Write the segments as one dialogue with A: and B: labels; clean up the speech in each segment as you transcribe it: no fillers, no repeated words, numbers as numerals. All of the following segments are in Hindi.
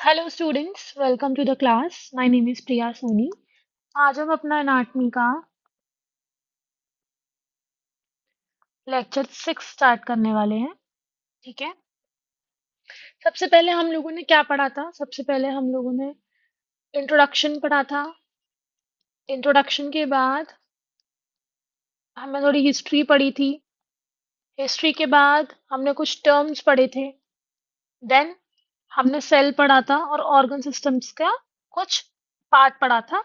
A: Hello students, welcome to the class. My name is Priya Soni. आज हम अपना एनाटॉमी का लेक्चर 6 स्टार्ट करने वाले हैं। ठीक है। सबसे पहले हम लोगों ने क्या पढ़ा था? सबसे पहले हम लोगों ने इंट्रोडक्शन पढ़ा था। इंट्रोडक्शन के बाद हमने थोड़ी हिस्ट्री पढ़ी थी। हिस्ट्री के बाद हमने कुछ टर्म्स पढ़े थे। देन हमने सेल पढ़ा था और ऑर्गन सिस्टम्स का कुछ पार्ट पढ़ा था।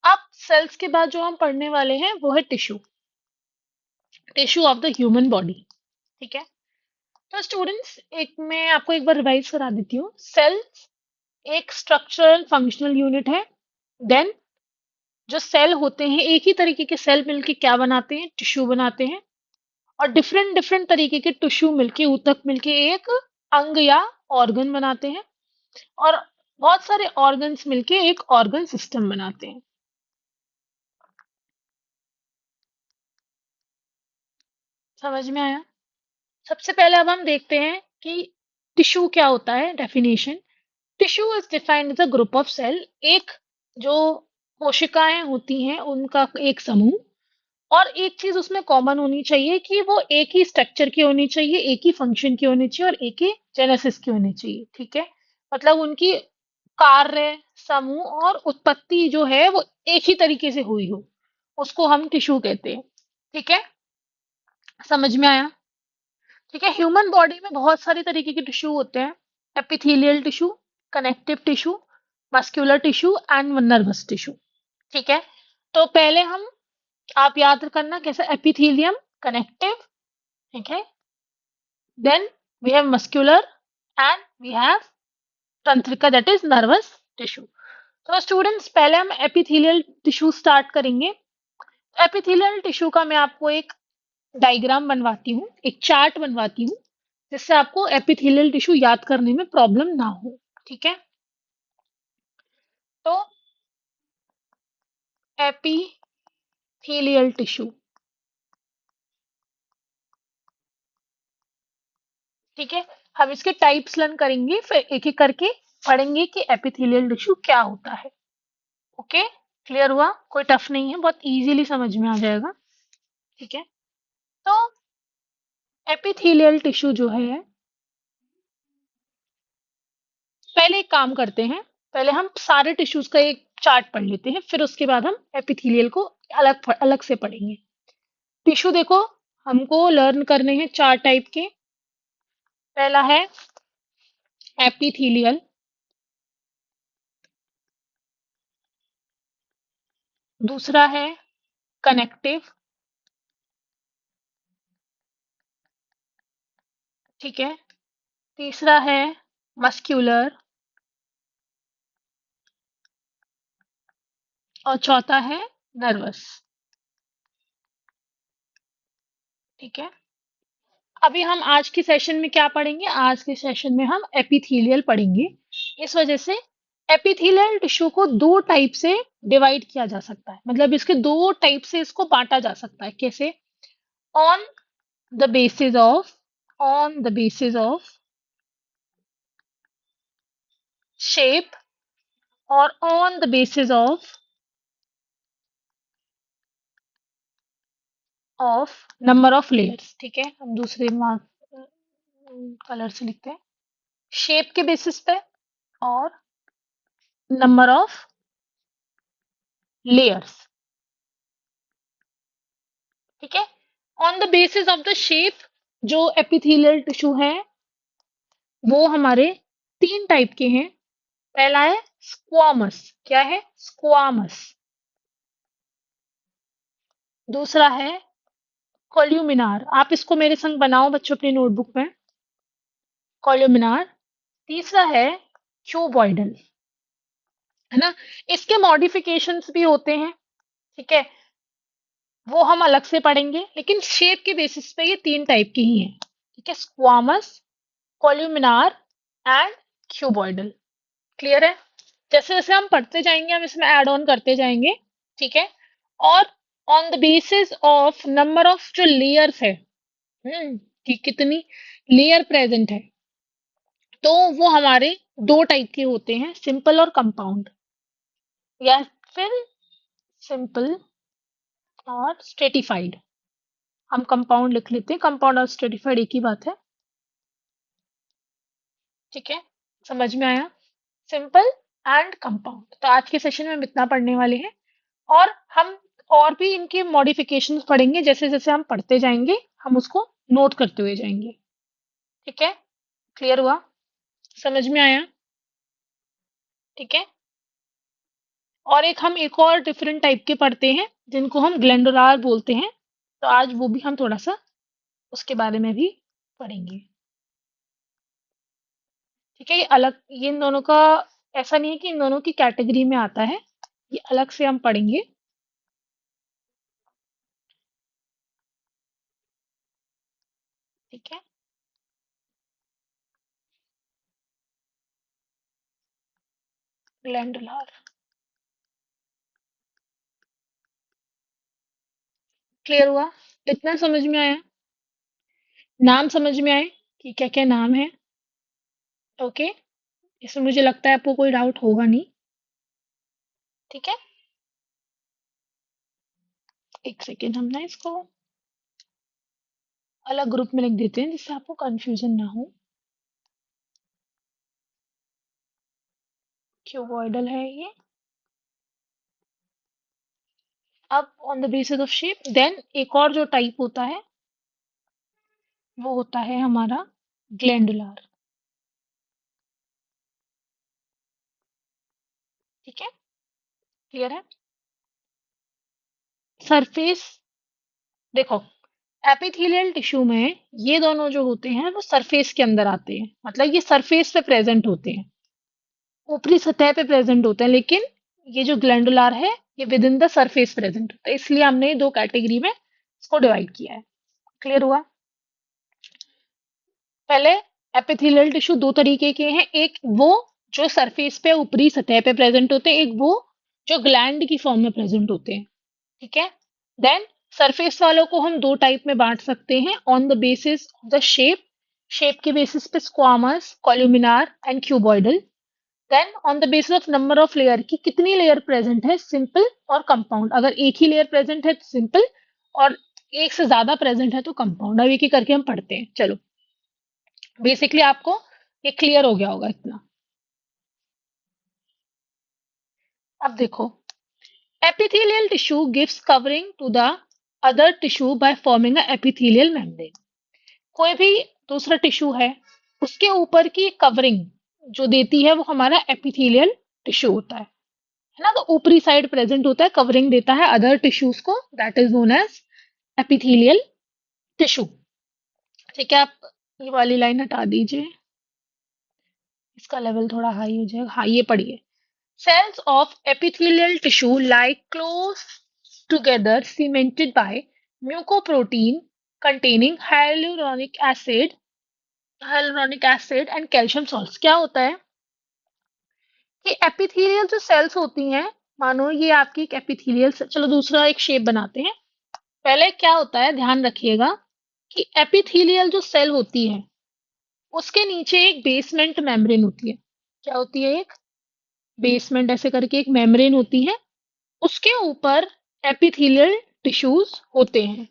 A: अब सेल्स के बाद जो हम पढ़ने वाले हैं वो है tissue. Tissue of the human body. ठीक है। तो स्टूडेंट्स, एक मैं आपको एक बार रिवाइज करा देती हूँ। सेल्स एक स्ट्रक्चरल फंक्शनल यूनिट है। देन जो सेल होते हैं, एक ही तरीके के सेल मिलके क्या बनाते हैं? टिश्यू बनाते हैं। और डिफरेंट डिफरेंट तरीके के टिश्यू मिलके ऊतक मिलके एक अंग या ऑर्गन बनाते हैं। और बहुत सारे ऑर्गन्स मिलके एक ऑर्गन सिस्टम बनाते हैं। समझ में आया? सबसे पहले अब हम देखते हैं कि टिश्यू क्या होता है। Definition: tissue is defined as a group of cell. एक जो कोशिकाएं होती हैं उनका एक समूह। और एक चीज उसमें कॉमन होनी चाहिए कि वो एक ही स्ट्रक्चर की होनी चाहिए, एक ही फंक्शन की होनी चाहिए और एक ही जेनेसिस की होनी चाहिए। ठीक है। मतलब उनकी कार्य, समूह और उत्पत्ति जो है वो एक ही तरीके से हुई हो, उसको हम टिश्यू कहते हैं। ठीक है। समझ में आया? ठीक है। ह्यूमन बॉडी में बहुत सारे तरीके के टिश्यू होते हैं। Epithelial tissue, connective tissue, muscular tissue and nervous tissue. ठीक है। तो पहले हम, आप याद करना कैसे: एपिथेलियम, कनेक्टिव, ठीक है, then we have muscular and we have तंत्रिका, दैट इज नर्वस टिश्यू। तो स्टूडेंट्स, पहले हम एपिथेलियल टिश्यू स्टार्ट करेंगे। एपिथेलियल टिश्यू का मैं आपको एक डायग्राम बनवाती हूँ, एक चार्ट बनवाती हूँ, जिससे आपको एपिथेलियल टिश्यू याद करने में प्रॉब्लम ना हो। ठीक है। तो एपिथेलियल टिश्यू, ठीक है, हम इसके टाइप्स लर्न करेंगे, फिर एक एक करके पढ़ेंगे कि एपिथेलियल टिश्यू क्या होता है। ओके। क्लियर हुआ? कोई टफ नहीं है, बहुत इजीली समझ में आ जाएगा। ठीक है। तो एपिथेलियल टिश्यू जो है, पहले एक काम करते हैं, पहले हम सारे टिश्यूज का एक चार्ट पढ़ लेते हैं, फिर उसके बाद हम एपिथेलियल को अलग अलग से पढ़ेंगे। टिश्यू देखो, हमको लर्न करने हैं चार टाइप के। पहला है एपिथेलियल, दूसरा है कनेक्टिव, ठीक है, तीसरा है मस्क्यूलर और चौथा है नर्वस। ठीक है। अभी हम आज के सेशन में क्या पढ़ेंगे? आज के सेशन में हम एपिथेलियल पढ़ेंगे। इस वजह से एपिथेलियल टिश्यू को दो टाइप से डिवाइड किया जा सकता है, मतलब इसके दो टाइप से इसको बांटा जा सकता है। कैसे? On the basis of, on the basis of shape और on the basis of number of layers. ठीक है, हम दूसरे कलर से लिखते हैं। शेप के बेसिस पे और नंबर ऑफ लेयर्स। ठीक है। On the basis of the shape, जो एपिथेलियल टिश्यू है वो हमारे तीन टाइप के हैं। पहला है स्क्वामस। क्या है? स्क्वामस। दूसरा है कोल्यूमिनार। आप इसको मेरे संग बनाओ बच्चों अपनी नोटबुक में। कोल्यूमिनार। तीसरा है क्यूबॉइडल, है ना। इसके मॉडिफिकेशंस भी होते हैं। ठीक है। वो हम अलग से पढ़ेंगे, लेकिन शेप के बेसिस पे ये तीन टाइप की ही हैं। ठीक है। Squamous, columnar and cuboidal. Clear है? जैसे जैसे हम पढ़ते जाएंगे हम इसमें ऐड ऑन करते जाएंगे। ठीक है। और on the basis of number of जो लेयर्स है, कि कितनी लेयर प्रेजेंट है, तो वो हमारे दो टाइप के होते हैं, सिंपल और कंपाउंड, या फिर सिंपल और स्ट्रेटिफाइड। हम कंपाउंड लिख लेते हैं, कंपाउंड और स्ट्रेटिफाइड एक ही बात है। ठीक है, समझ में आया? Simple and compound. तो आज के सेशन में हम इतना पढ़ने वाले हैं, और हम और भी इनके मॉडिफिकेशंस पढ़ेंगे। जैसे जैसे हम पढ़ते जाएंगे हम उसको नोट करते हुए जाएंगे। ठीक है, क्लियर हुआ? समझ में आया? ठीक है, और एक और डिफरेंट टाइप के पढ़ते हैं जिनको हम ग्लैंडुलार बोलते हैं। तो आज वो भी हम थोड़ा सा उसके बारे में भी पढ़ेंगे। ठीक है, ये अलग, ये इन दोनों का ऐसा नहीं है कि इन दोनों की कैटेगरी में आता है, ये अलग से हम पढ़ेंगे। ठीक है, ग्लैंडुलार। क्लियर हुआ? इतना समझ में आया? नाम समझ में आए कि क्या क्या नाम है? ओके, इसमें मुझे लगता है आपको कोई डाउट होगा नहीं। ठीक है, एक सेकेंड, हम ना इसको अलग ग्रुप में लिख देते हैं जिससे आपको कंफ्यूजन ना हो। क्यूबॉइडल है ये। अब on the basis of shape, then एक और जो टाइप होता है वो होता है हमारा ग्लैंडुलर। ठीक है, क्लियर है? सरफेस, देखो, एपिथेलियल टिश्यू में ये दोनों जो होते हैं वो सरफेस के अंदर आते हैं, मतलब ये सरफेस पे प्रेजेंट होते हैं, ऊपरी सतह पे प्रेजेंट होते हैं। लेकिन ये जो ग्लैंडुलर है ये with in the surface present होता है, इसलिए हमने दो कैटेगरी में इसको डिवाइड किया है। क्लियर हुआ? पहले, एपिथेलियल टिश्यू दो तरीके के हैं, एक वो जो सरफेस पे ऊपरी सतह पे प्रेजेंट होते हैं, एक वो जो ग्लैंड की फॉर्म में प्रेजेंट होते हैं। ठीक है, देन सरफेस वालों को हम दो टाइप में बांट सकते हैं on the basis of the shape, shape के बेसिस पे squamous, columnar and cuboidal. Then on the basis of number of layer की कितनी लेयर प्रेजेंट है, सिंपल और कंपाउंड। अगर एक ही लेयर प्रेजेंट है तो सिंपल, और एक से ज्यादा प्रेजेंट है तो कंपाउंड। अब एक एक करके हम पढ़ते हैं, चलो। बेसिकली आपको ये क्लियर हो गया होगा इतना। अब देखो, epithelial tissue gives covering to the other tissue by forming a epithelial membrane। कोई भी दूसरा टिश्यू है उसके ऊपर की कवरिंग जो देती है वो हमारा एपिथेलियल टिश्यू होता है ना। तो ऊपरी साइड प्रेजेंट होता है, कवरिंग देता है अदर टिश्यूज को, that is known as epithelial tissue. ठीक है, आप ये वाली लाइन हटा दीजिए, इसका लेवल थोड़ा हाई हो जाएगा। हाँ, ये पढ़िए। Cells of epithelial tissue lie close together, cemented by mucoprotein containing hyaluronic acid and calcium salts। क्या होता है कि एपिथेलियल जो सेल्स होती हैं, मानो ये आपकी एक एपिथेलियल, चलो दूसरा एक शेप बनाते हैं। पहले क्या होता है, ध्यान रखिएगा कि एपिथेलियल जो सेल होती है उसके नीचे एक बेसमेंट मेम्ब्रेन होती है। क्या होती है? एक बेसमेंट ऐसे करके एक मेम्ब्रेन होती है, उसके ऊपर एपिथेलियल टिश्यूज होते हैं।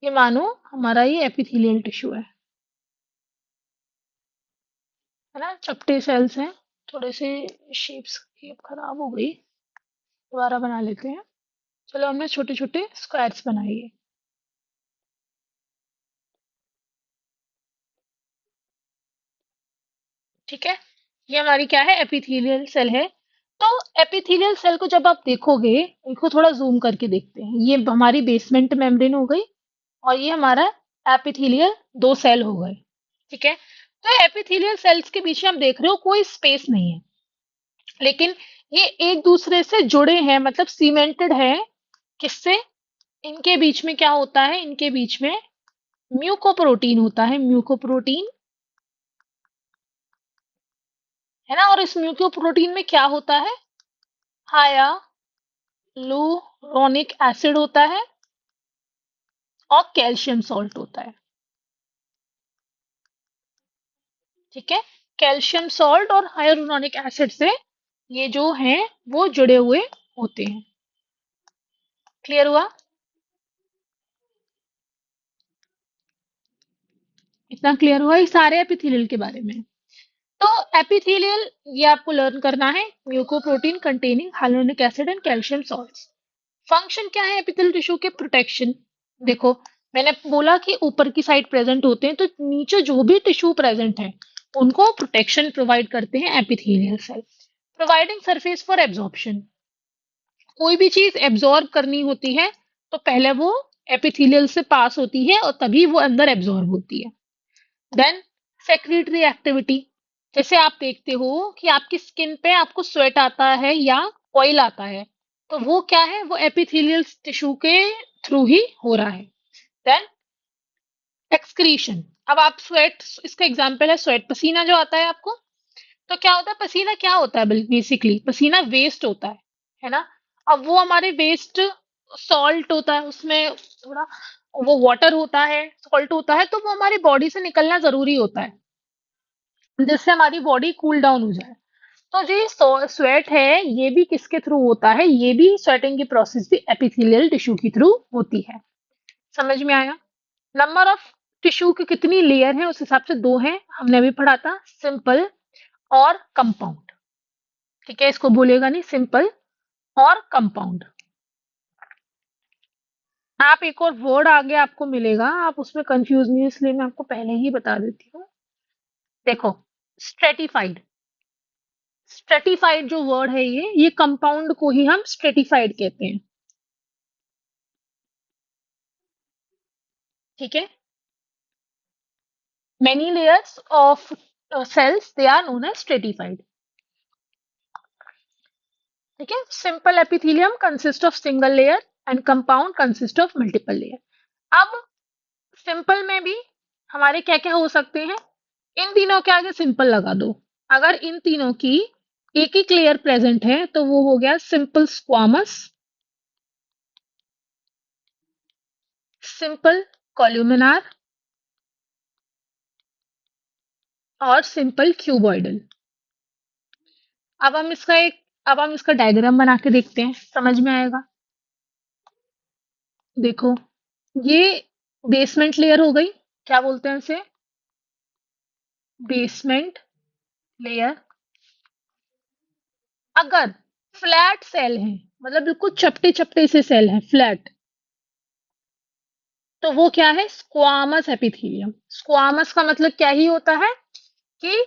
A: ये मानो हमारा ये एपिथेलियल टिश्यू है ना, चपटे सेल्स हैं। थोड़े से शेप खराब हो गई, दोबारा बना लेते हैं। चलो, हमने छोटे छोटे स्क्वायर्स बनाए। ठीक है, ये हमारी क्या है, एपिथेलियल सेल है। तो एपिथेलियल सेल को जब आप देखोगे, इनको थोड़ा जूम करके देखते हैं, ये हमारी बेसमेंट मेम्ब्रेन हो गई और ये हमारा एपिथेलियल दो सेल हो गए। ठीक है, तो एपिथेलियल सेल्स के बीच में आप देख रहे हो कोई स्पेस नहीं है, लेकिन ये एक दूसरे से जुड़े हैं, मतलब सीमेंटेड है। किससे? इनके बीच में क्या होता है, इनके बीच में म्यूकोप्रोटीन होता है, म्यूकोप्रोटीन है ना। और इस म्यूकोप्रोटीन में क्या होता है, हायालुरोनिक एसिड होता है और कैल्शियम सॉल्ट होता है। ठीक है, कैल्शियम सॉल्ट और हाइलुरोनिक एसिड से ये जो हैं वो जुड़े हुए होते हैं। क्लियर हुआ? इतना क्लियर हुआ ये सारे एपिथेलियल के बारे में। तो एपिथेलियल ये आपको लर्न करना है, mucoprotein containing hyaluronic acid and calcium salts. Function क्या है एपिथेलियल टिश्यू के? प्रोटेक्शन। देखो मैंने बोला कि ऊपर की साइड प्रेजेंट होते हैं, तो नीचे जो भी टिश्यू प्रेजेंट है उनको प्रोटेक्शन प्रोवाइड करते हैं epithelial cell. Providing surface for absorption. कोई भी चीज एब्जॉर्ब करनी होती है तो पहले वो एपिथेलियल से पास होती है और तभी वो अंदर एब्जॉर्ब होती है। Then secretory activity. जैसे आप देखते हो कि आपकी स्किन पे आपको स्वेट आता है या ऑयल आता है, तो वो क्या है? वो एपिथेलियल टिश्यू के थ्रू ही हो रहा है। Then excretion. अब आप स्वेट, इसका एग्जांपल है स्वेट, पसीना जो आता है आपको, तो क्या होता है? पसीना क्या होता है? बेसिकली पसीना वेस्ट होता है ना? अब वो हमारे वेस्ट सॉल्ट होता है उसमें, थोड़ा वो वाटर होता है, सॉल्ट होता है, तो वो हमारी बॉडी से निकलना जरूरी होता है जिससे हमारी बॉडी कूल डाउन हो जाए। तो जो ये स्वेट है ये भी किसके थ्रू होता है? ये भी स्वेटिंग की प्रोसेस भी एपिथेलियल टिश्यू के थ्रू होती है। समझ में आया? नंबर ऑफ टिश्यू की कितनी लेयर है उस हिसाब से दो है, हमने अभी पढ़ा था, सिंपल और कंपाउंड। ठीक है, इसको बोलेगा नहीं, सिंपल और कंपाउंड। आप एक और वर्ड आगे आपको मिलेगा, आप उसमें कंफ्यूज नहीं हो, इसलिए मैं आपको पहले ही बता देती हूँ। देखो स्ट्रेटिफाइड। स्ट्रेटिफाइड जो वर्ड है ये कंपाउंड को ही हम स्ट्रेटिफाइड कहते हैं। ठीक है, many layers of cells they are known as stratified. ठीक है, simple epithelium consist of single layer and compound consist of multiple layer. अब सिंपल में भी हमारे क्या क्या हो सकते हैं? इन तीनों के आगे सिंपल लगा दो। अगर इन तीनों की एक एक लेयर प्रेजेंट है तो वो हो गया सिंपल स्क्वामस, सिंपल कॉल्यूमिनार और सिंपल क्यूबॉइडल। अब हम इसका एक अब हम इसका डायग्राम बना के देखते हैं, समझ में आएगा। देखो ये बेसमेंट लेयर हो गई, क्या बोलते हैं इसे? Basement layer. अगर फ्लैट सेल है, मतलब बिल्कुल चपटे चपटे से सेल है, फ्लैट, तो वो क्या है? Squamous epithelium. स्क्वामस का मतलब क्या ही होता है कि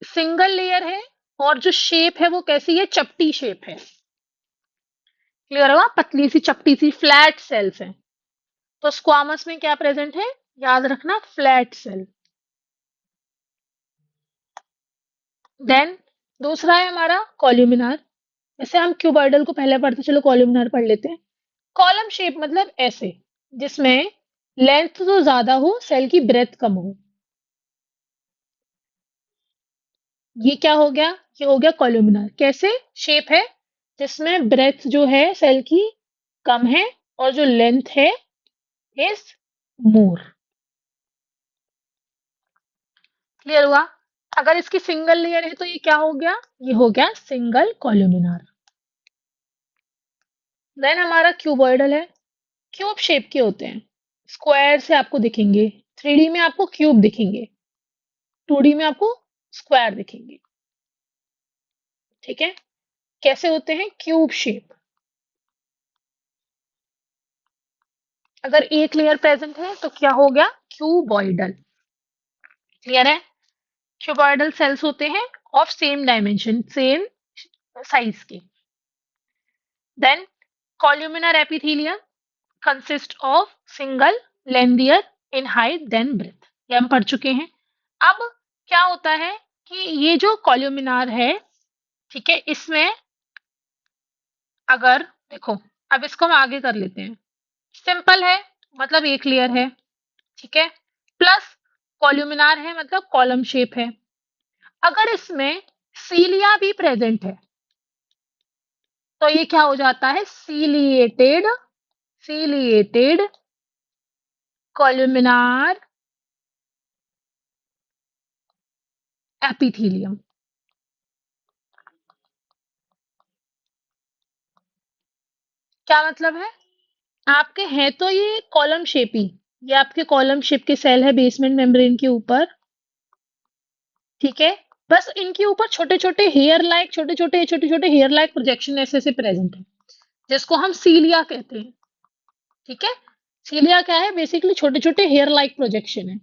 A: सिंगल लेयर है और जो शेप है वो कैसी है? चपटी शेप है। क्लियर हुआ? पतली सी चपटी सी फ्लैट सेल्स है, तो स्क्वामस में क्या प्रेजेंट है? याद रखना, फ्लैट सेल। देन दूसरा है हमारा कॉल्यूमिनार। जैसे हम क्यूबॉइडल को पहले पढ़ते, चलो कॉलमनार पढ़ लेते हैं। कॉलम शेप मतलब ऐसे, जिसमें लेंथ तो ज्यादा हो, सेल की ब्रेथ कम हो। ये क्या हो गया? ये हो गया कॉलमनार। कैसे शेप है? जिसमें ब्रेथ जो है सेल की कम है और जो लेंथ है इज मोर। क्लियर हुआ? अगर इसकी सिंगल लेयर है तो ये क्या हो गया? ये हो गया सिंगल कॉलमनार। देन हमारा क्यूबॉइडल है। क्यूब शेप के होते हैं, स्क्वायर से आपको दिखेंगे, 3D में आपको क्यूब दिखेंगे, 2D में आपको स्क्वायर दिखेंगे। ठीक है, कैसे होते हैं? Cube shape. अगर एक लेयर प्रेजेंट है तो क्या हो गया? क्यूबॉइडल। क्लियर है? क्यूबॉइडल सेल्स होते हैं of same dimension, same size के। Then columnar epithelium consist of single lengthier in height than breadth, ये हम पढ़ चुके हैं। अब क्या होता है कि ये जो कॉल्यूमिनार है, ठीक है, इसमें अगर देखो, अब इसको हम आगे कर लेते हैं। सिंपल है मतलब एक लेयर है, ठीक है, प्लस कॉल्यूमिनार है मतलब कॉलम शेप है। अगर इसमें सीलिया भी प्रेजेंट है तो ये क्या हो जाता है? Ciliated, ciliated columnar epithelium. क्या मतलब है? आपके हैं तो ये कॉलम शेप ही, ये आपके कॉलम शेप के सेल है बेसमेंट मेम्ब्रेन के ऊपर, ठीक है। बस इनके ऊपर छोटे छोटे हेयर लाइक, छोटे छोटे हेयर लाइक प्रोजेक्शन ऐसे ऐसे प्रेजेंट है, जिसको हम सीलिया कहते हैं, ठीक है। सीलिया क्या है? बेसिकली छोटे छोटे हेयर लाइक प्रोजेक्शन है।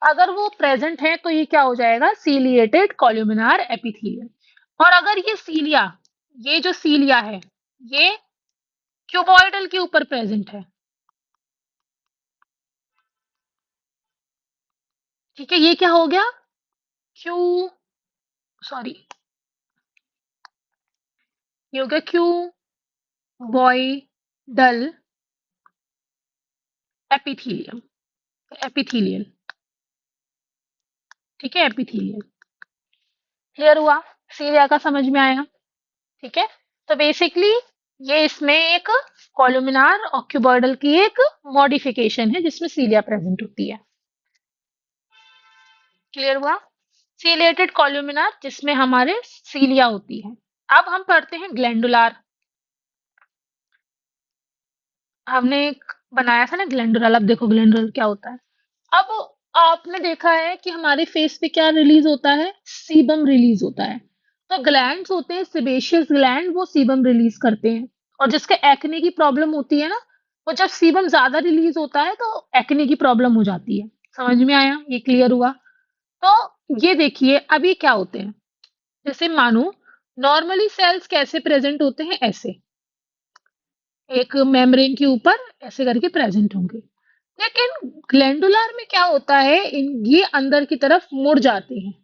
A: अगर वो प्रेजेंट है तो ये क्या हो जाएगा? Ciliated columnar epithelium. और अगर ये सीलिया, ये जो सीलिया है, ये क्यूबॉइडल के ऊपर प्रेजेंट है, ठीक है। ये क्या हो गया? क्यू, सॉरी, ये हो गया क्यूबॉइडल एपिथेलियम, एपिथेलियल, ठीक है, एपिथेलियल। क्लियर हुआ? सीलिया का समझ में आया, ठीक है। तो बेसिकली ये इसमें एक कॉलुमिनार और क्यूबॉइडल की एक मॉडिफिकेशन है जिसमें सीलिया प्रेजेंट होती है। क्लियर हुआ? सीलिएटेड कॉलुमिनार जिसमें हमारे सीलिया होती है। अब हम पढ़ते हैं ग्लैंडुलार। हमने एक बनाया था ना ग्लैंडुलर, अब देखो ग्लैंडुलर क्या होता है। अब आपने देखा है कि हमारे फेस पे क्या रिलीज होता है? सीबम रिलीज होता है। तो ग्लैंड्स होते हैं सेबेशियस ग्लैंड, वो सीबम रिलीज करते हैं। और जिसके एक्ने की प्रॉब्लम होती है ना, वो जब सीबम ज्यादा रिलीज होता है तो एक्ने की प्रॉब्लम हो जाती है। समझ में आया? ये क्लियर हुआ? तो ये देखिए अब ये क्या होते हैं, जैसे मानो नॉर्मली सेल्स कैसे प्रेजेंट होते हैं, ऐसे एक मेम्ब्रेन के ऊपर ऐसे करके प्रेजेंट होंगे। लेकिन ग्लैंडुलर में क्या होता है, ये अंदर की तरफ मुड़ जाते हैं,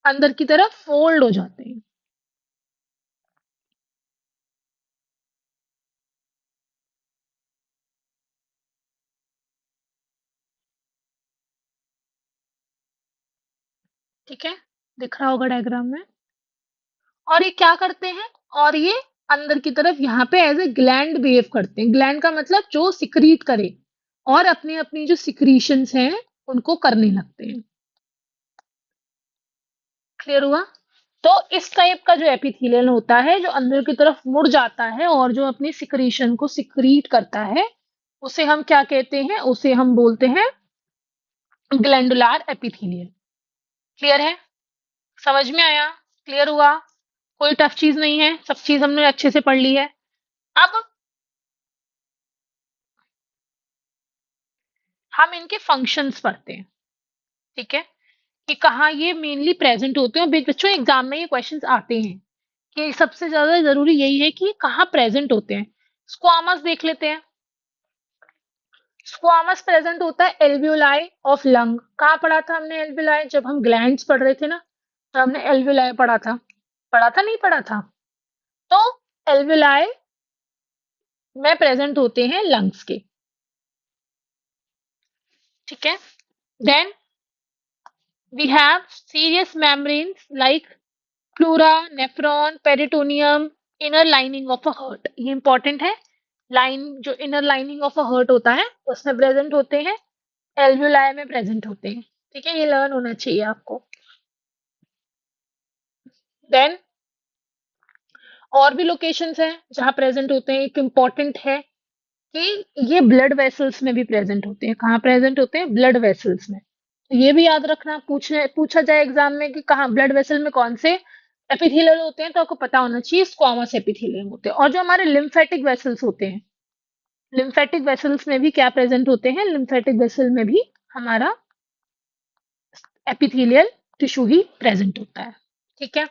A: अंदर की तरफ फोल्ड हो जाते हैं। ठीक है, दिख रहा होगा डायग्राम में। और ये क्या करते हैं? और ये अंदर की तरफ यहाँ पे एज ए ग्लैंड बिहेव करते हैं। ग्लैंड का मतलब जो सिक्रीट करे और अपनी अपनी जो सिक्रीशंस हैं उनको करने लगते हैं। क्लियर हुआ? तो इस टाइप का जो एपिथेलियल होता है, जो अंदर की तरफ मुड़ जाता है और जो अपनी सिक्रीशन को सिक्रीट करता है, उसे हम क्या कहते हैं? उसे हम बोलते हैं ग्लैंडुलर एपिथेलियल। क्लियर है? समझ में आया? क्लियर हुआ? कोई टफ चीज नहीं है, सब चीज हमने अच्छे से पढ़ ली है। अब हम इनके फंक्शंस पढ़ते हैं, ठीक है, कि कहाँ ये मेनली प्रेजेंट होते हैं। बच्चों एग्जाम में ये क्वेश्चंस आते हैं कि सबसे ज्यादा जरूरी यही है कि कहाँ प्रेजेंट होते हैं। स्क्वामस देख लेते हैं। स्क्वामस प्रेजेंट होता है एल्वियोलाई ऑफ लंग। कहाँ पढ़ा था हमने एल्वियोलाई? जब हम ग्लैंड्स पढ़ रहे थे ना, तो हमने एल्वियोलाई पढ़ा था। पढ़ा था नहीं पढ़ा था? तो एल्वियोलाई में प्रेजेंट होते हैं लंग्स के, ठीक है। Then we have serous membranes like pleura, nephron, peritoneum, inner lining of a heart. ये इंपॉर्टेंट है। लाइन जो inner lining of a heart होता है उसमें प्रेजेंट होते हैं, एल्वियोलाई में प्रेजेंट होते हैं, ठीक है। ये लर्न होना चाहिए आपको। देन और भी लोकेशंस हैं जहां प्रेजेंट होते हैं। एक इम्पॉर्टेंट है कि ये ब्लड वेसल्स में भी प्रेजेंट होते हैं। कहाँ प्रेजेंट होते हैं? ब्लड वेसल्स में। तो ये भी याद रखना, पूछा जाए एग्जाम में कि कहाँ ब्लड वेसल में कौन से एपिथेलियल होते हैं, तो आपको पता होना चाहिए स्क्वामस एपिथेलियम होते हैं। और जो हमारे लिम्फेटिक वेसल्स होते हैं, लिम्फेटिक वेसल्स में भी क्या प्रेजेंट होते हैं? लिम्फेटिक वेसल में भी हमारा एपिथेलियल टिश्यू ही प्रेजेंट होता है, ठीक है।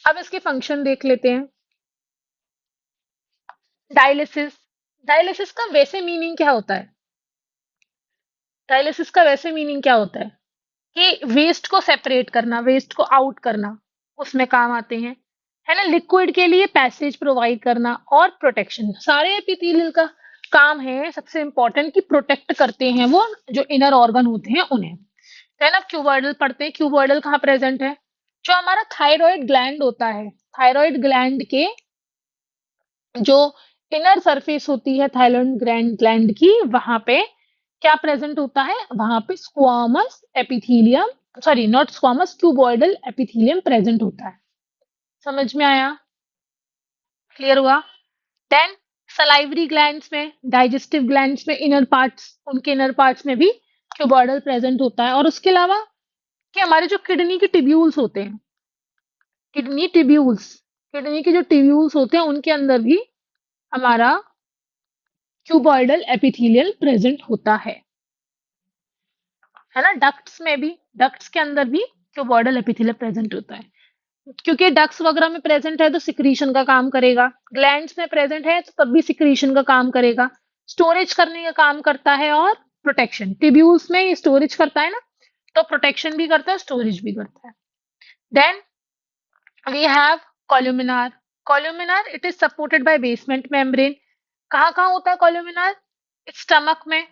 A: अब इसके फंक्शन देख लेते हैं। डायलिसिस, डायलिसिस का वैसे मीनिंग क्या होता है? डायलिसिस का वैसे मीनिंग क्या होता है? कि वेस्ट को सेपरेट करना, वेस्ट को आउट करना, उसमें काम आते हैं, है ना। लिक्विड के लिए पैसेज प्रोवाइड करना और प्रोटेक्शन, सारे एपिथेलियल का काम है। सबसे इंपॉर्टेंट कि प्रोटेक्ट करते हैं वो जो इनर ऑर्गन होते हैं उन्हें, है ना। क्यूबॉइडल पढ़ते हैं। क्यूबॉइडल कहाँ प्रेजेंट है? जो हमारा थायराइड ग्लैंड होता है, थायराइड ग्लैंड के जो इनर सरफेस होती है थायराइड ग्लैंड ग्लैंड की, वहां पे क्या प्रेजेंट होता है? वहां पे squamous epithelium sorry not squamous, cuboidal epithelium present होता है। समझ में आया? क्लियर हुआ? देन सलाइवरी ग्लैंड्स में, डाइजेस्टिव ग्लैंड्स में, इनर पार्ट्स, उनके इनर पार्ट्स में भी क्यूबॉइडल प्रेजेंट होता है। और उसके अलावा कि हमारे जो किडनी के टिब्यूल्स होते हैं, किडनी टिब्यूल्स, किडनी के जो टिब्यूल्स होते हैं उनके अंदर भी हमारा क्यूबॉइडल एपिथेलियल प्रेजेंट होता है ना। डक्ट्स में भी, डक्ट्स के अंदर भी क्यूबॉइडल एपिथेलियल प्रेजेंट होता है। क्योंकि डक्ट्स वगैरह में प्रेजेंट है तो सिक्रीशन का काम करेगा, ग्लैंड्स में प्रेजेंट है तो तब भी सिक्रीशन का काम करेगा, स्टोरेज करने का काम करता है और प्रोटेक्शन। टिब्यूल्स में ये स्टोरेज करता है ना, तो प्रोटेक्शन भी करता है, स्टोरेज भी करता है। Then we have columnar. Columnar it is supported by basement membrane. कहाँ कहाँ होता है कॉल्यूमिनार? स्टमक में,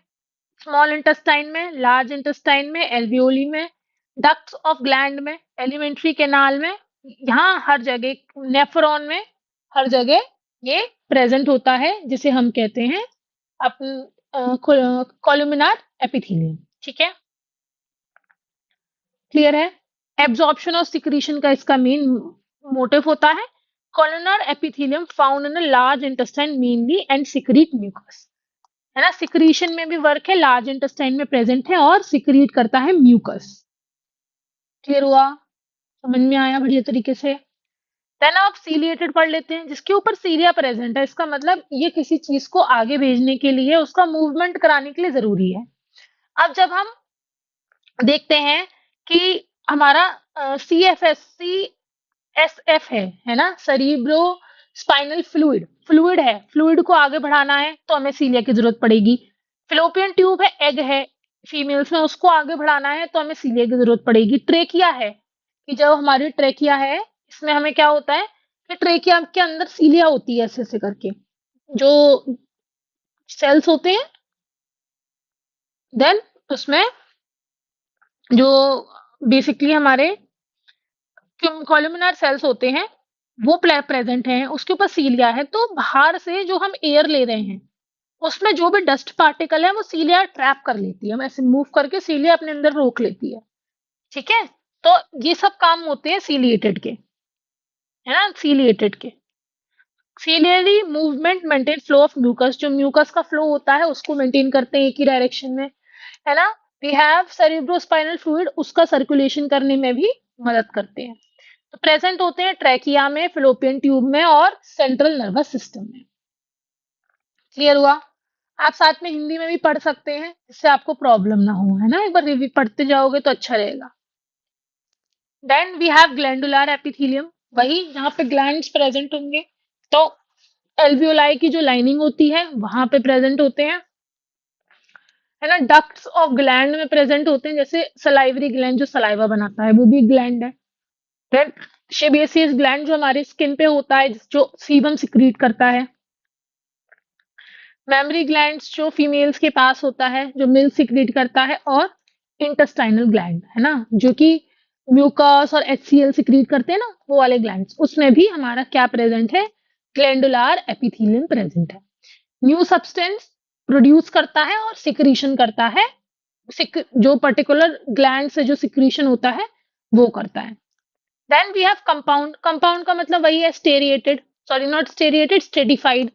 A: स्मॉल इंटेस्टाइन में, लार्ज इंटेस्टाइन में, एल्वियोली में, डक्ट्स ऑफ ग्लैंड में, एलिमेंट्री कैनाल में, यहाँ हर जगह, नेफ्रॉन में, हर जगह ये प्रेजेंट होता है, जिसे हम कहते हैं कॉल्यूमिनार एपिथेलियम। ठीक है, क्लियर है? एब्जॉर्प्शन और सिक्रीशन का इसका मेन मोटिव होता है। Columnar epithelium found in large intestine mainly and secrete mucus, है ना। सिक्रीशन में भी वर्क है, लार्ज इंटेस्टाइन में प्रेजेंट है और सिक्रीट करता है म्यूकस। क्लियर हुआ? समझ में आया बढ़िया तरीके से? देन आप सीलिएटेड पढ़ लेते हैं, जिसके ऊपर सीलिया प्रेजेंट है, इसका मतलब ये किसी चीज को आगे भेजने के लिए, उसका मूवमेंट कराने के लिए जरूरी है। अब जब हम देखते हैं कि हमारा C F S C S F है ना, सेरिब्रो स्पाइनल फ्लूइड, फ्लूइड है, फ्लूइड को आगे बढ़ाना है तो हमें सीलिया की जरूरत पड़ेगी। फिलोपियन ट्यूब है, एग है फीमेल्स में, उसको आगे बढ़ाना है तो हमें सीलिया की जरूरत पड़ेगी। ट्रेकिया है, कि जब हमारी ट्रेकिया है, इसमें हमें क्या होता है कि ट्रेकिया के अंदर सीलिया होती है, ऐसे ऐसे करके जो सेल्स होते हैं। देन उसमें जो बेसिकली हमारे कॉलमिनार सेल्स होते हैं वो प्रेजेंट हैं, उसके ऊपर सीलिया है। तो बाहर से जो हम एयर ले रहे हैं उसमें जो भी डस्ट पार्टिकल है वो सीलिया ट्रैप कर लेती है, हम ऐसे मूव करके सीलिया अपने अंदर रोक लेती है। ठीक है, तो ये सब काम होते हैं सीलिएटेड के, है ना, सीलिएटेड के। Ciliary movement maintain flow of mucus, जो म्यूकस का फ्लो होता है उसको मेंटेन करते हैं एक ही डायरेक्शन में, है ना। वी हैव सेरिब्रोस्पाइनल फ्लूइड, उसका सर्कुलेशन करने में भी मदद करते हैं। तो प्रेजेंट होते हैं ट्रैकिया में, फिलोपियन ट्यूब में और सेंट्रल नर्वस सिस्टम में। क्लियर हुआ? आप साथ में हिंदी में भी पढ़ सकते हैं, जिससे आपको प्रॉब्लम ना हो, है ना। एक बार रिव्यू पढ़ते जाओगे तो अच्छा रहेगा। Then we have glandular epithelium, वही जहाँ पे ग्लैंड्स प्रेजेंट होंगे, तो एल्वियोलाई की जो लाइनिंग होती है वहां पे प्रेजेंट होते हैं, है ना। डक्ट्स ऑफ ग्लैंड में प्रेजेंट होते हैं, जैसे सलाइवरी ग्लैंड जो सलाइवा बनाता है वो भी ग्लैंड है। फिर शेबेसियस ग्लैंड जो हमारे स्किन पे होता है, जो सीबम सिक्रीट करता है। मेमरी ग्लैंड्स जो फीमेल्स के पास होता है, जो मिल्क सिक्रीट करता है। और इंटेस्टाइनल ग्लैंड, है ना, जो कि म्यूकस और एचसीएल सिक्रीट करते हैं ना, वो वाले ग्लैंड्स, उसमें भी हमारा क्या प्रेजेंट है? ग्लैंडुलर एपिथेलियम प्रेजेंट है। न्यू सब्सटेंस प्रोड्यूस करता है और सिक्रीशन करता है, जो पर्टिकुलर ग्लैंड से जो सिक्रीशन होता है वो करता है। Then we have compound. Compound का मतलब वही है striated, sorry not striated, stratified,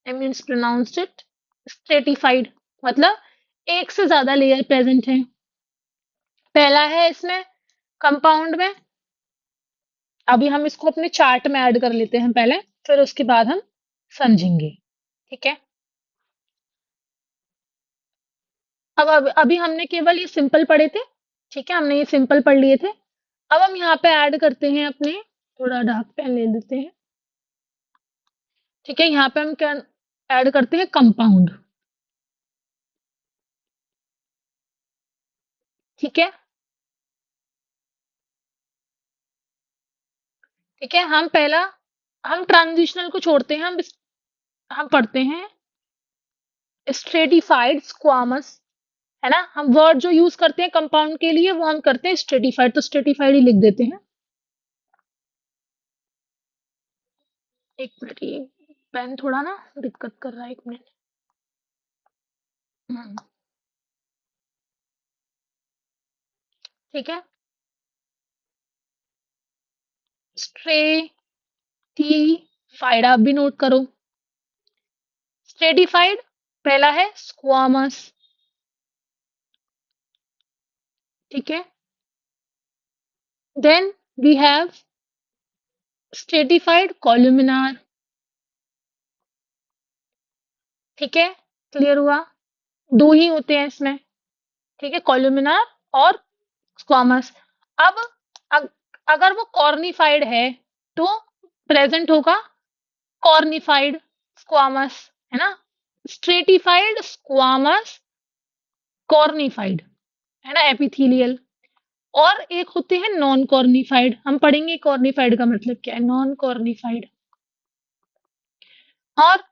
A: I means pronounced it stratified, मतलब एक से ज्यादा लेयर प्रेजेंट है। पहला है इसमें कंपाउंड में, अभी हम इसको अपने चार्ट में ऐड कर लेते हैं पहले, फिर उसके बाद हम समझेंगे। ठीक है, अब अभी हमने केवल ये सिंपल पढ़े थे। ठीक है, हमने ये सिंपल पढ़ लिए थे। अब हम यहाँ पे ऐड करते हैं अपने, थोड़ा डार्क पेन ले लेते हैं। ठीक है, यहाँ पे हम क्या ऐड करते हैं? कंपाउंड। ठीक है, ठीक है, हम पहला, हम ट्रांजिशनल को छोड़ते हैं, हम पढ़ते हैं स्ट्रेटिफाइड स्क्वामस, है ना। हम वर्ड जो यूज करते हैं कंपाउंड के लिए वो हम करते हैं स्ट्रेटिफाइड, तो स्ट्रेटिफाइड ही लिख देते हैं। एक मिनट, ये पेन थोड़ा ना दिक्कत कर रहा है, एक मिनट। हम्म, ठीक है। स्ट्रेटिफाइड आप भी नोट करो। स्ट्रेटिफाइड पहला है स्क्वामस, ठीक है। देन वी हैव स्ट्रेटिफाइड कॉलुमिनार, ठीक है। क्लियर हुआ? दो ही होते हैं इसमें, ठीक है, कॉलुमिनार और स्क्वामस। अब अग, अगर वो कॉर्निफाइड है तो प्रेजेंट होगा कॉर्निफाइड स्क्वामस, है ना। स्ट्रेटिफाइड स्क्वामस कॉर्निफाइड, है ना, एपिथेलियल। और एक होते हैं नॉन कॉर्निफाइड, हम पढ़ेंगे कॉर्निफाइड का मतलब क्या है, नॉन कॉर्निफाइड। और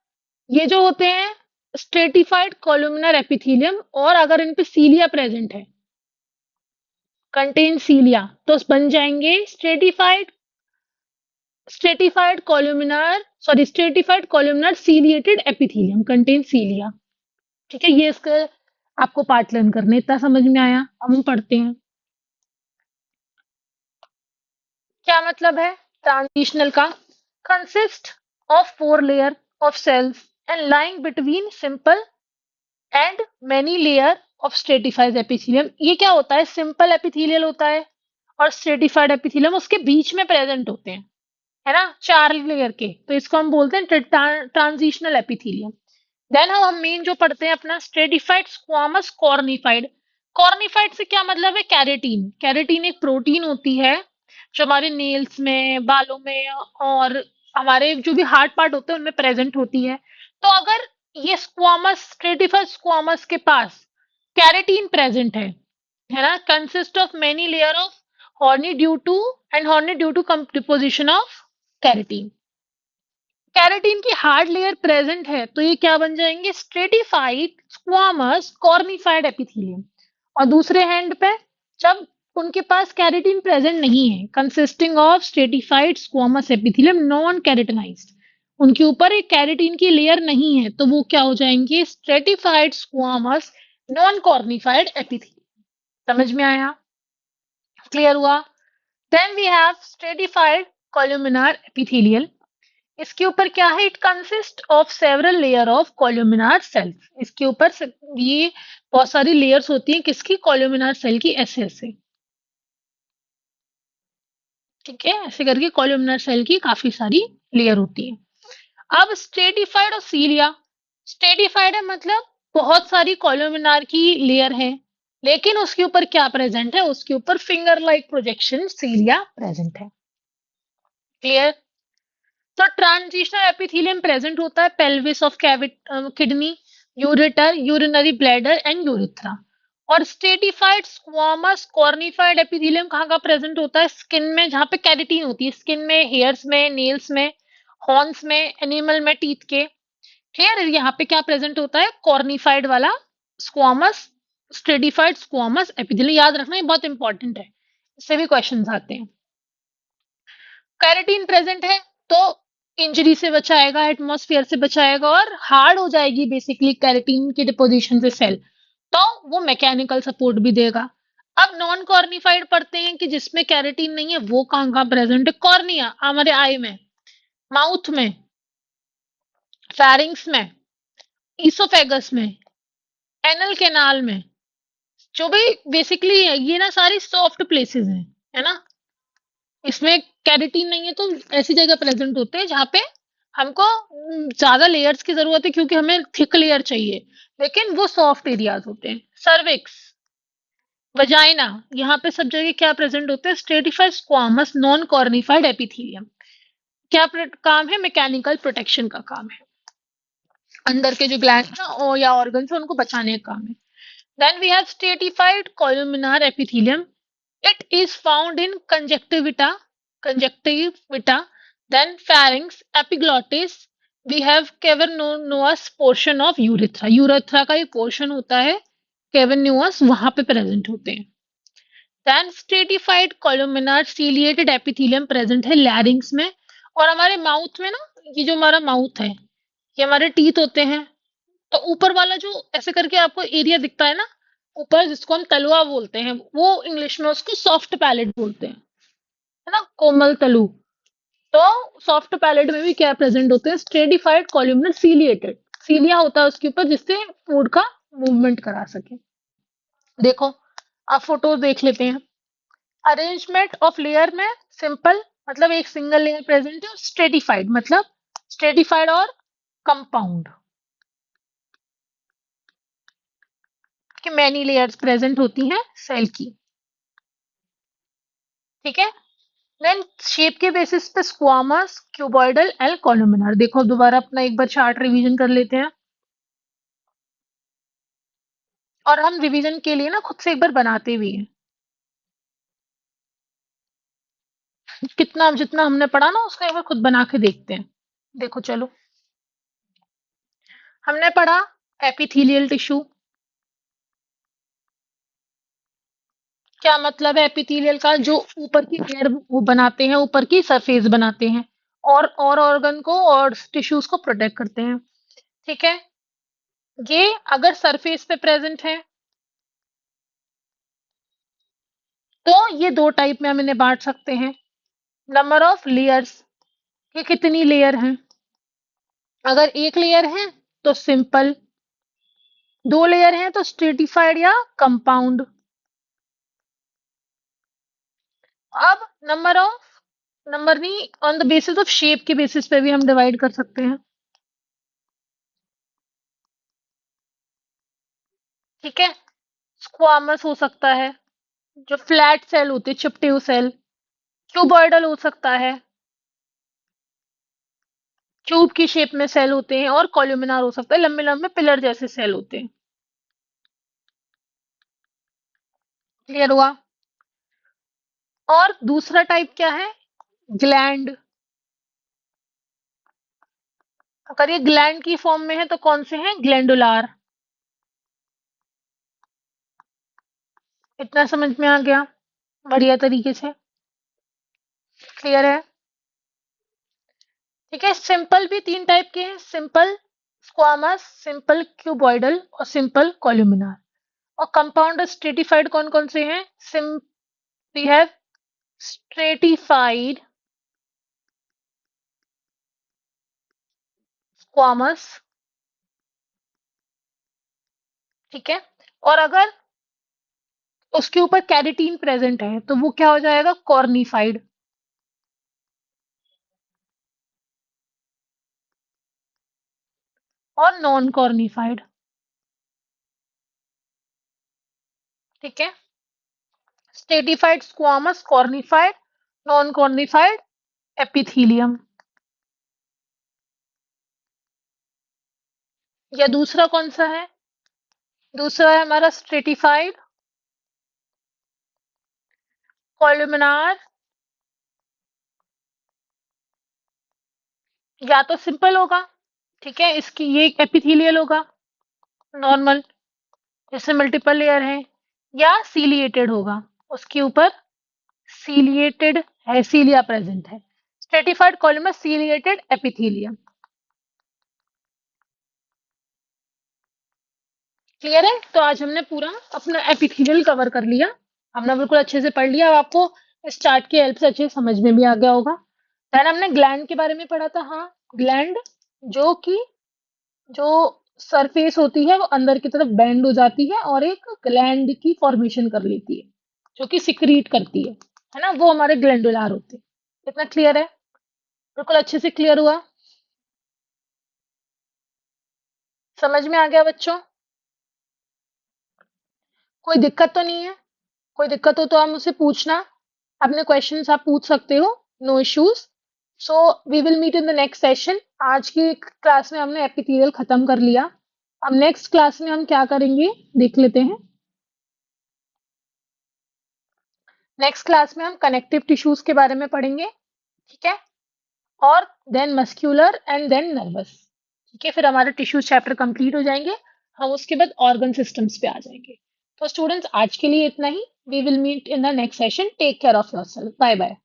A: ये जो होते हैं स्ट्रेटिफाइड कॉलुमिनर एपिथेलियम, और अगर इन पे सीलिया प्रेजेंट है, कंटेन सीलिया, तो बन जाएंगे stratified columnar, sorry stratified columnar ciliated epithelium contain cilia, ठीक है। ये इसका आपको पार्ट लर्न करने, इतना समझ में आया? अब हम पढ़ते हैं क्या मतलब है ट्रांजिशनल का। Consist of 4 layer of cells and lying between simple and many layer of stratified epithelium. ये क्या होता है, सिंपल एपिथेलियल होता है और स्ट्रेटिफाइड एपिथेलियम उसके बीच में प्रेजेंट होते हैं, है ना, 4 लेयर के, तो इसको हम बोलते हैं ट्रांजिशनल एपिथेलियम। देन हम मेन जो पढ़ते हैं अपना स्ट्रेटिफाइड स्क्वामस कॉर्निफाइड। कॉर्निफाइड से क्या मतलब है, कैरेटीन। कैरेटीन एक प्रोटीन होती है जो हमारे नेल्स में, बालों में और हमारे जो भी हार्ड पार्ट होते हैं उनमें प्रेजेंट होती है। तो अगर ये स्क्वामस, स्ट्रेटिफाइड स्क्वामस के पास कैरेटीन प्रेजेंट है ना, consist of many layer of horny due to horny due to deposition of keratin. Keratin की हार्ड लेयर प्रेजेंट है तो ये क्या बन जाएंगे, स्ट्रेटिफाइड स्क्वामस कॉर्निफाइड एपिथेलियम। और दूसरे हैंड पे जब उनके पास कैरेटीन प्रेजेंट नहीं है, consisting of stratified squamous epithelium non keratinised, उनके ऊपर एक कैरेटीन की लेयर नहीं है, तो वो क्या हो जाएंगे, stratified squamous non cornified epithelium. समझ में आया? क्लियर हुआ? Then we have stratified columnar epithelial. इसके ऊपर क्या है, it consist of several layer of columnar cells. इसके ऊपर ये बहुत सारी लेयर्स होती हैं किसकी, कॉलुमिनार सेल की, ऐसे ऐसे, ठीक है, ऐसे करके कॉलुमिनार सेल की काफी सारी लेयर होती है। अब स्ट्रेटिफाइड और सीलिया। स्ट्रेटिफाइड है मतलब बहुत सारी कॉलुमिनार की लेयर है, लेकिन उसके ऊपर क्या प्रेजेंट है, उसके ऊपर फिंगर लाइक प्रोजेक्शन सीलिया प्रेजेंट है। क्लियर? तो ट्रांजिशनल एपिथेलियम प्रेजेंट होता है pelvis of kidney, ureter, urinary bladder and urethra. और स्ट्रेटिफाइड स्क्वामस कॉर्निफाइड एपिथेलियम कहाँ का प्रेजेंट होता है, स्किन में, जहाँ पे कैरेटीन होती है, स्किन में, हेयर्स में, नेल्स में, हॉर्न्स में, एनिमल में, टीथ के। क्लियर? यहाँ पे क्या प्रेजेंट होता है, कॉर्निफाइड वाला स्क्वामस, स्ट्रेटिफाइड स्क्वामस एपिथेलियम। याद रखना, ये बहुत इंपॉर्टेंट है, इससे भी क्वेश्चंस आते हैं। कैरेटीन प्रेजेंट है तो इंजरी से बचाएगा, एटमॉस्फेयर से बचाएगा, और हार्ड हो जाएगी बेसिकली कैरेटीन की डिपोजिशन से सेल, तो वो मैकेनिकल सपोर्ट भी देगा। अब नॉन कॉर्निफाइड पढ़ते हैं कि जिसमें कैरेटीन नहीं है, वो कहाँ कहाँ प्रेजेंट है, कॉर्निया हमारे आई में, माउथ में, फेरिंग्स में, ईसोफेगस में, एनल कैनाल में, जो भी बेसिकली ये ना सारी सॉफ्ट प्लेसेस हैं, है ना। इसमें कैरेटीन नहीं है तो ऐसी जगह प्रेजेंट होते हैं जहाँ पे हमको ज्यादा लेयर्स की जरूरत है, क्योंकि हमें थिक लेयर चाहिए, लेकिन वो सॉफ्ट एरियाज होते हैं। सर्विक्स, वजाइना, यहाँ पे सब जगह क्या प्रेजेंट होते हैं, stratified squamous non cornified epithelium. क्या काम है, मैकेनिकल प्रोटेक्शन का काम है, अंदर के जो ग्लैंड या ऑर्गन्स है उनको बचाने का काम है। Then we have stratified columnar epithelium. It is found in conjunctivita, then pharynx, epiglottis. We have cavernous portion of urethra. Urethra का एक portion होता है cavernous, वहां पे प्रेजेंट होते हैं। Then stratified columnar ciliated epithelium present है लैरिंग्स में। और हमारे माउथ में ना, ये जो हमारा माउथ है, ये हमारे टीथ होते हैं, तो ऊपर वाला जो ऐसे करके आपको एरिया दिखता है ना, ऊपर जिसको हम तलवा बोलते हैं, वो इंग्लिश में उसको सॉफ्ट पैलेट बोलते हैं, है ना, कोमल तलु। तो सॉफ्ट पैलेट में भी क्या प्रेजेंट होते हैं, स्ट्रेटिफाइड कॉलमनर सीलिएटेड, सीलिया होता है उसके ऊपर जिससे फूड का मूवमेंट करा सके। देखो, आप फोटो देख लेते हैं। अरेंजमेंट ऑफ लेयर में सिंपल मतलब एक सिंगल लेयर प्रेजेंट है, और स्ट्रेटिफाइड मतलब स्ट्रेटिफाइड और कंपाउंड कि मैनी लेयर्स प्रेजेंट होती हैं सेल की। ठीक है। देन शेप के बेसिस पे स्क्वामस, क्यूबॉइडल एंड कॉलुमिनार। देखो दोबारा अपना एक बार चार्ट रिवीजन कर लेते हैं, और हम रिवीजन के लिए ना खुद से एक बार बनाते भी हैं। कितना जितना हमने पढ़ा ना उसको एक बार खुद बना के देखते हैं। देखो चलो, हमने पढ़ा एपिथेलियल टिश्यू। क्या मतलब है एपिथेलियल का, जो ऊपर की लेयर वो बनाते हैं, ऊपर की सरफेस बनाते हैं, और ऑर्गन को और टिश्यूज को प्रोटेक्ट करते हैं। ठीक है। ये अगर सरफेस पे प्रेजेंट है तो ये दो टाइप में हम इन्हें बांट सकते हैं। नंबर ऑफ लेयर्स, ये कितनी लेयर हैं। अगर एक लेयर है तो सिंपल, दो लेयर है तो स्ट्रेटिफाइड या कंपाउंड। अब नंबर नहीं, on the basis of shape के बेसिस पे भी हम डिवाइड कर सकते हैं। ठीक है। स्क्वामस हो सकता है, जो फ्लैट सेल होते हैं, चिपटे हुए सेल। क्यूबॉइडल हो सकता है, ट्यूब की शेप में सेल होते हैं। और कॉलुमिनार हो सकता है, लंबे लंबे पिलर जैसे सेल होते हैं। क्लियर हुआ। और दूसरा टाइप क्या है, ग्लैंड। अगर ये ग्लैंड की फॉर्म में है तो कौन से हैं, ग्लैंडुलार। इतना समझ में आ गया बढ़िया तरीके से, क्लियर है। ठीक है। सिंपल भी तीन टाइप के हैं, सिंपल स्क्वामस, सिंपल क्यूबॉइडल और सिंपल कॉलुमिनार। और कंपाउंड स्ट्रेटिफाइड कौन कौन से हैं, सिम वी हैव स्ट्रेटिफाइड स्क्वामस। ठीक है। और अगर उसके ऊपर कैरेटीन प्रेजेंट है तो वो क्या हो जाएगा, कॉर्निफाइड। और नॉन कॉर्निफाइड। ठीक है। Stratified squamous, cornified, non cornified epithelium. या दूसरा कौन सा है, दूसरा है हमारा स्ट्रेटिफाइड कॉलुमिनार, या तो सिंपल होगा, ठीक है, इसकी ये एपिथेलियल होगा नॉर्मल, जैसे मल्टीपल लेयर है, या सीलिएटेड होगा, उसके ऊपर सीलिएटेड है, सीलिया प्रेजेंट है। Stratified column ciliated epithelium. Clear है। तो आज हमने पूरा अपना एपिथेलियल कवर कर लिया, हमने बिल्कुल अच्छे से पढ़ लिया। अब आपको इस चार्ट की हेल्प से अच्छे से समझ में भी आ गया होगा। देन हमने ग्लैंड के बारे में पढ़ा था। हाँ, ग्लैंड जो कि जो सरफेस होती है वो अंदर की तरफ बेंड हो जाती है और एक ग्लैंड की फॉर्मेशन कर लेती है, जो कि सिक्रीट करती है ना, वो हमारे ग्लैंडुलार होते हैं। इतना क्लियर है, बिल्कुल अच्छे से क्लियर हुआ, समझ में आ गया बच्चों। कोई दिक्कत तो नहीं है, कोई दिक्कत हो तो आप मुझसे पूछना, अपने क्वेश्चंस आप पूछ सकते हो, no issues. So we will meet in the next session. आज की क्लास में हमने एपिथेलियल खत्म कर लिया। अब नेक्स्ट क्लास में हम क्या करेंगे देख लेते हैं। नेक्स्ट क्लास में हम कनेक्टिव टिश्यूज के बारे में पढ़ेंगे, ठीक है, और then muscular and then nervous. ठीक है, फिर हमारे टिश्यूज चैप्टर कंप्लीट हो जाएंगे, हम उसके बाद ऑर्गन सिस्टम्स पे आ जाएंगे। तो स्टूडेंट्स आज के लिए इतना ही, we will meet in the next session, take care of yourself, bye bye.